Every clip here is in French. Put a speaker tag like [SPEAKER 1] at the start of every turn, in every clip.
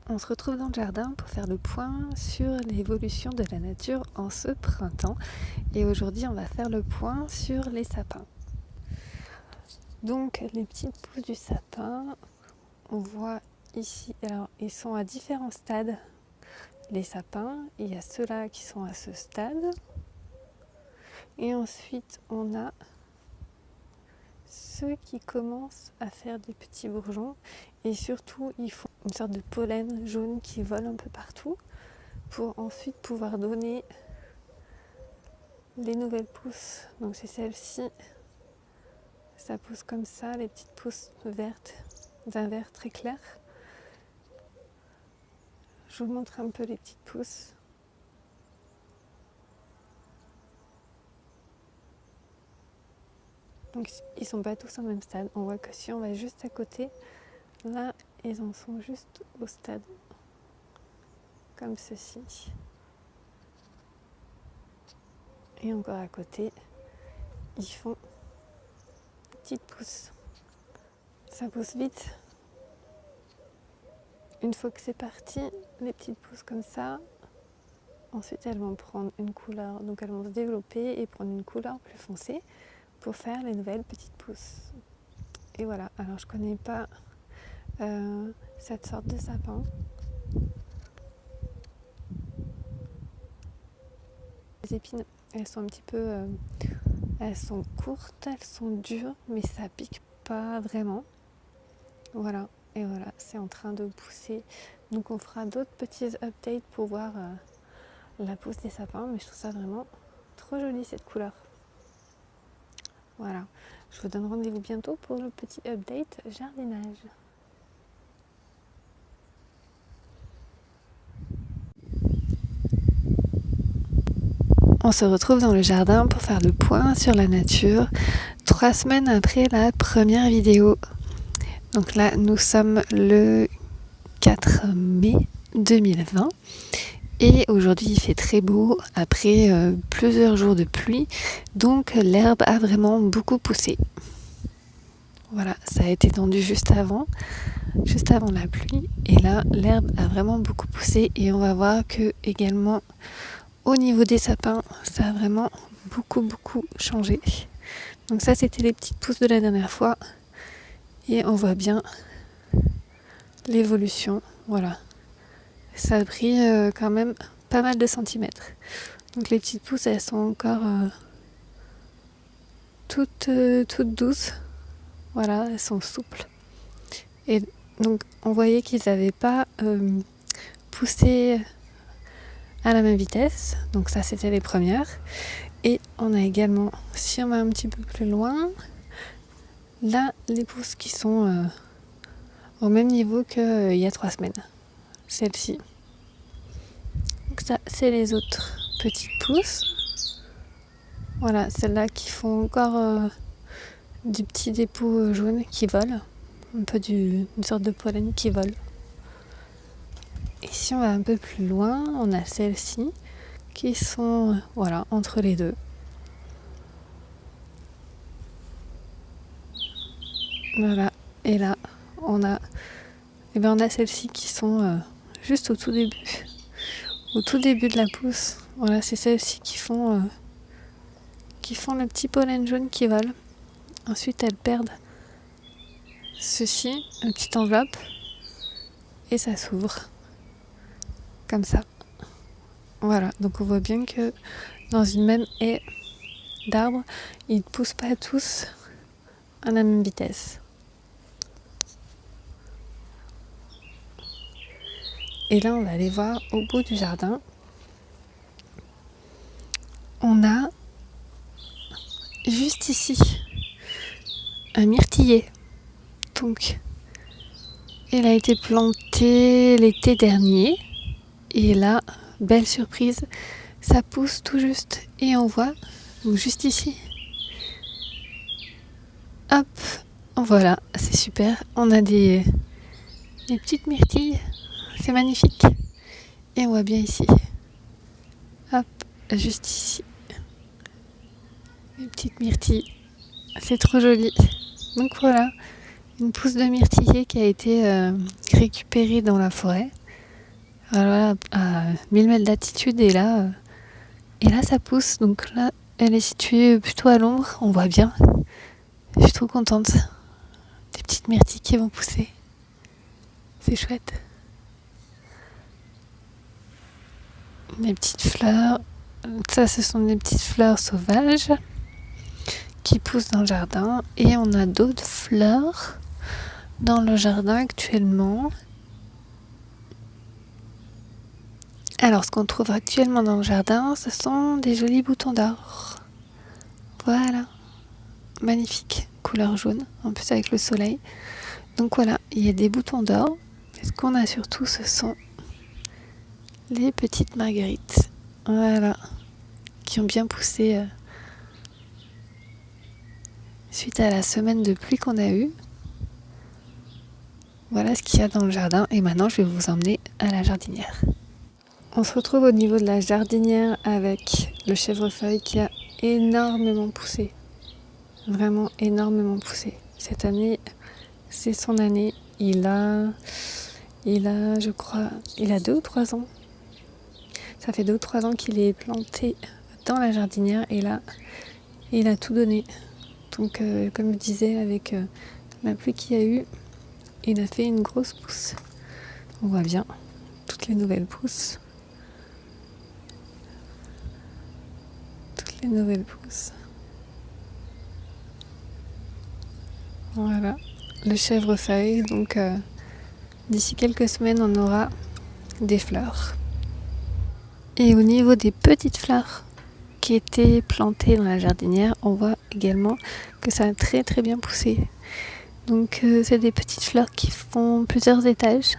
[SPEAKER 1] On se retrouve dans le jardin pour faire le point sur l'évolution de la nature en ce printemps. Et aujourd'hui, on va faire le point sur les sapins. Donc, les petites pousses du sapin, on voit ici, alors ils sont à différents stades. Les sapins, il y a ceux-là qui sont à ce stade. Et ensuite, on a ceux qui commencent à faire des petits bourgeons. Et surtout, ils font une sorte de pollen jaune qui vole un peu partout pour ensuite pouvoir donner les nouvelles pousses. Donc c'est celle-ci. Ça pousse comme ça, les petites pousses vertes, d'un vert très clair. Je vous montre un peu les petites pousses. Donc ils ne sont pas tous au même stade. On voit que si on va juste à côté, là ils en sont juste au stade comme ceci. Et encore à côté, ils font petites pousses. Ça pousse vite. Une fois que c'est parti, les petites pousses comme ça, ensuite elles vont prendre une couleur, donc elles vont se développer et prendre une couleur plus foncée pour faire les nouvelles petites pousses. Et voilà, alors je connais pas cette sorte de sapin. Les épines, elles sont un petit peu, elles sont courtes, elles sont dures, mais ça pique pas vraiment. Voilà, et voilà, c'est en train de pousser. Donc on fera d'autres petits updates pour voir la pousse des sapins, mais je trouve ça vraiment trop joli cette couleur. Voilà, je vous donne rendez-vous bientôt pour le petit update jardinage. On se retrouve dans le jardin pour faire le point sur la nature 3 semaines après la première vidéo. Donc là, nous sommes le 4 mai 2020 et aujourd'hui il fait très beau après plusieurs jours de pluie, donc l'herbe a vraiment beaucoup poussé. Voilà, ça a été tendu juste avant la pluie, et là l'herbe a vraiment beaucoup poussé et on va voir que également au niveau des sapins, ça a vraiment beaucoup changé. Donc ça c'était les petites pousses de la dernière fois et on voit bien l'évolution. Voilà, ça a pris quand même pas mal de centimètres. Donc les petites pousses elles sont encore toutes douces. Voilà, elles sont souples. Et donc on voyait qu'ils n'avaient pas poussé à la même vitesse. Donc ça c'était les premières. Et on a également, si on va un petit peu plus loin, là les pousses qui sont au même niveau qu'il y a 3 semaines. Celle-ci. Donc ça c'est les autres petites pousses. Voilà, celles-là qui font encore du petit dépôt jaune qui vole. Un peu une sorte de pollen qui vole. Et si on va un peu plus loin, on a celles-ci qui sont voilà, entre les deux. Voilà, et là on a celles-ci qui sont juste au tout début de la pousse. Voilà, c'est celles-ci qui font le petit pollen jaune qui vole. Ensuite elles perdent ceci, une petite enveloppe, et ça s'ouvre comme ça. Voilà, donc on voit bien que dans une même haie d'arbres, ils ne poussent pas tous à la même vitesse. Et là, on va aller voir au bout du jardin. On a juste ici un myrtillier. Donc, il a été planté l'été dernier. Et là, belle surprise, ça pousse tout juste. Et on voit, donc juste ici, hop, voilà, c'est super. On a des petites myrtilles, c'est magnifique. Et on voit bien ici, hop, juste ici, les petites myrtilles, c'est trop joli. Donc voilà, une pousse de myrtillier qui a été récupérée dans la forêt. Alors là, à 1000 mètres d'altitude, et là ça pousse. Donc là, elle est située plutôt à l'ombre, on voit bien. Je suis trop contente. Des petites myrtilles qui vont pousser. C'est chouette. Des petites fleurs. Ça, ce sont des petites fleurs sauvages qui poussent dans le jardin. Et on a d'autres fleurs dans le jardin actuellement. Alors, ce qu'on trouve actuellement dans le jardin, ce sont des jolis boutons d'or. Voilà. Magnifique. Couleur jaune, en plus avec le soleil. Donc voilà, il y a des boutons d'or. Et ce qu'on a surtout, ce sont les petites marguerites. Voilà. Qui ont bien poussé suite à la semaine de pluie qu'on a eue. Voilà ce qu'il y a dans le jardin. Et maintenant, je vais vous emmener à la jardinière. On se retrouve au niveau de la jardinière avec le chèvrefeuille qui a énormément poussé. Vraiment énormément poussé. Cette année, c'est son année. Il a, je crois, il a 2 ou 3 ans. Ça fait 2 ou 3 ans qu'il est planté dans la jardinière et là, il a tout donné. Donc, comme je disais, avec la pluie qu'il y a eu, il a fait une grosse pousse. On voit bien toutes les nouvelles pousses. Toutes les nouvelles pousses. Voilà, le chèvrefeuille. Donc, d'ici quelques semaines, on aura des fleurs. Et au niveau des petites fleurs qui étaient plantées dans la jardinière, on voit également que ça a très très bien poussé. Donc c'est des petites fleurs qui font plusieurs étages.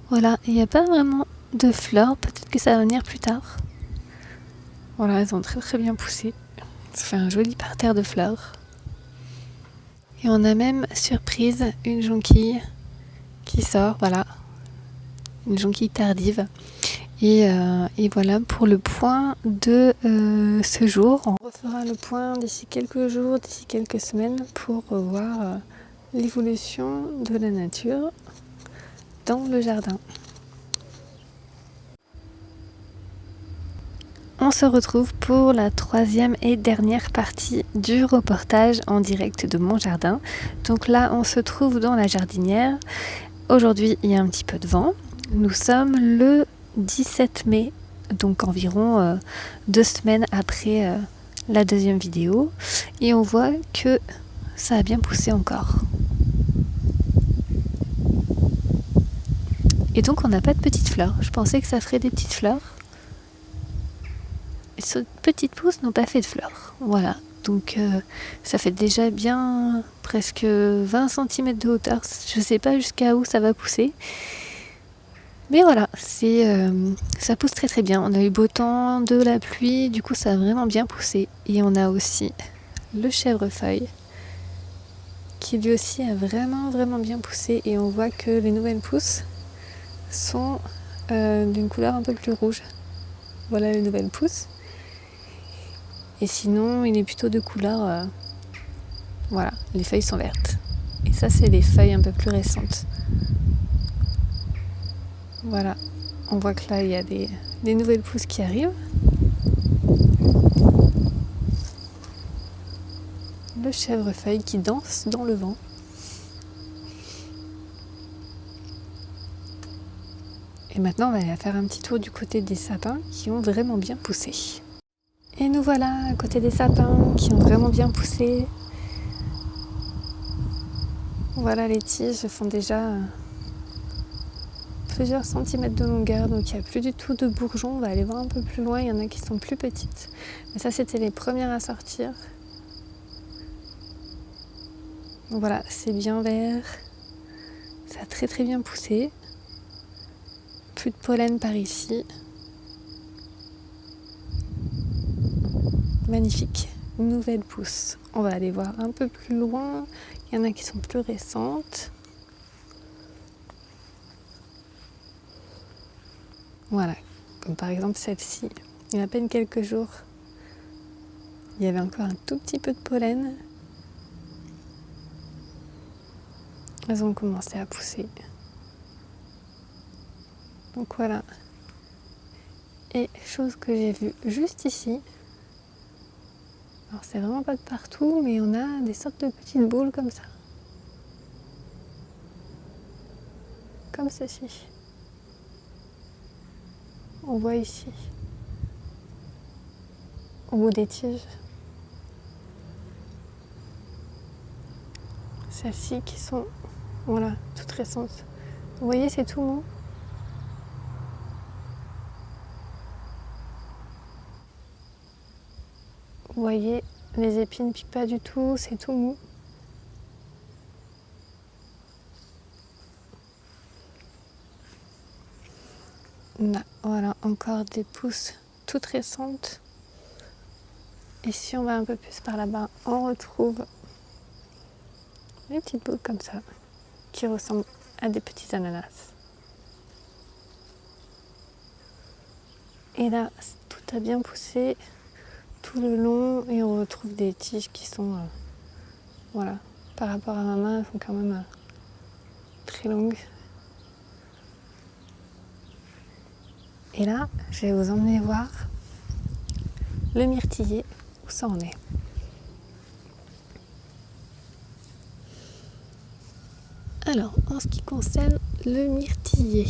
[SPEAKER 1] Voilà, il n'y a pas vraiment de fleurs, peut-être que ça va venir plus tard. Voilà, elles ont très très bien poussé. Ça fait un joli parterre de fleurs. Et on a même, surprise, une jonquille qui sort, voilà. Une jonquille tardive. Et voilà pour le point de ce jour. On refera le point d'ici quelques jours, d'ici quelques semaines pour voir l'évolution de la nature dans le jardin. On se retrouve pour la 3e et dernière partie du reportage en direct de mon jardin. Donc là, on se trouve dans la jardinière. Aujourd'hui, il y a un petit peu de vent. Nous sommes le 17 mai, donc environ 2 semaines après la 2e vidéo. Et on voit que ça a bien poussé encore. Et donc on n'a pas de petites fleurs. Je pensais que ça ferait des petites fleurs. Et ces petites pousses n'ont pas fait de fleurs. Voilà. Donc ça fait déjà bien presque 20 cm de hauteur. Je ne sais pas jusqu'à où ça va pousser. Mais voilà, ça pousse très très bien. On a eu beau temps, de la pluie, du coup ça a vraiment bien poussé. Et on a aussi le chèvrefeuille qui lui aussi a vraiment vraiment bien poussé. Et on voit que les nouvelles pousses sont d'une couleur un peu plus rouge. Voilà les nouvelles pousses. Et sinon, il est plutôt de couleur... voilà, les feuilles sont vertes. Et ça, c'est les feuilles un peu plus récentes. Voilà, on voit que là, il y a des nouvelles pousses qui arrivent. Le chèvrefeuille qui danse dans le vent. Et maintenant, on va aller faire un petit tour du côté des sapins qui ont vraiment bien poussé. Et nous voilà à côté des sapins qui ont vraiment bien poussé. Voilà, les tiges font déjà plusieurs centimètres de longueur, donc il n'y a plus du tout de bourgeons. On va aller voir un peu plus loin, il y en a qui sont plus petites. Mais ça, c'était les premières à sortir. Donc voilà, c'est bien vert. Ça a très très bien poussé. Plus de pollen par ici. Magnifique. Nouvelle pousse. On va aller voir un peu plus loin. Il y en a qui sont plus récentes. Voilà. Comme par exemple celle-ci. Il y a à peine quelques jours. Il y avait encore un tout petit peu de pollen. Elles ont commencé à pousser. Donc voilà. Et chose que j'ai vue juste ici. Alors c'est vraiment pas de partout, mais on a des sortes de petites boules comme ça. Comme ceci. On voit ici. Au bout des tiges. Celles-ci qui sont, voilà, toutes récentes. Vous voyez, c'est tout mou. Vous voyez, les épines ne piquent pas du tout, c'est tout mou. Là, voilà, encore des pousses toutes récentes. Et si on va un peu plus par là-bas, on retrouve des petites boules comme ça, qui ressemblent à des petits ananas. Et là, tout a bien poussé tout le long et on retrouve des tiges qui sont, voilà, par rapport à ma main, elles sont quand même très longues. Et là, je vais vous emmener voir le myrtillier, où ça en est. Alors, en ce qui concerne le myrtillier,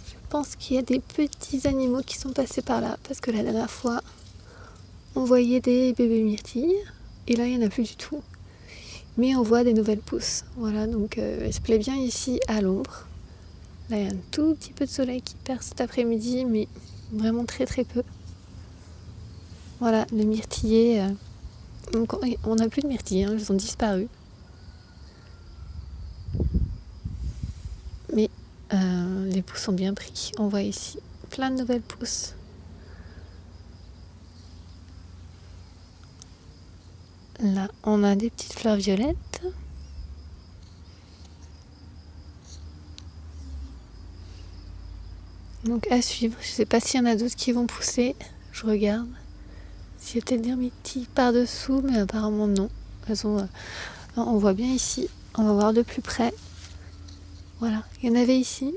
[SPEAKER 1] je pense qu'il y a des petits animaux qui sont passés par là, parce que la dernière fois, on voyait des bébés myrtilles, et là, il n'y en a plus du tout. Mais on voit des nouvelles pousses. Voilà, donc il se plaît bien ici à l'ombre. Là, il y a un tout petit peu de soleil qui perce cet après-midi, mais vraiment très très peu. Voilà, le myrtillier. Donc, on n'a plus de myrtilles, ils ont disparu. Mais les pousses ont bien pris. On voit ici plein de nouvelles pousses. Là, on a des petites fleurs violettes. Donc à suivre. Je ne sais pas s'il y en a d'autres qui vont pousser. Je regarde. S'il y a peut-être des myrtilles par-dessous, mais apparemment non. On voit bien ici. On va voir de plus près. Voilà, il y en avait ici,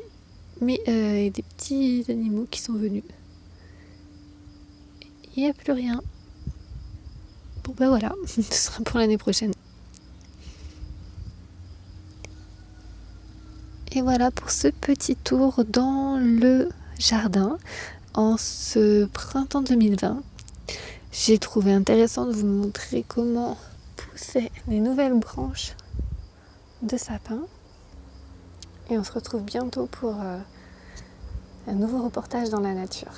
[SPEAKER 1] mais il y a des petits animaux qui sont venus. Il n'y a plus rien. Bon ben voilà, ce sera pour l'année prochaine. Et voilà pour ce petit tour dans le jardin en ce printemps 2020. J'ai trouvé intéressant de vous montrer comment poussaient les nouvelles branches de sapin. Et on se retrouve bientôt pour un nouveau reportage dans la nature.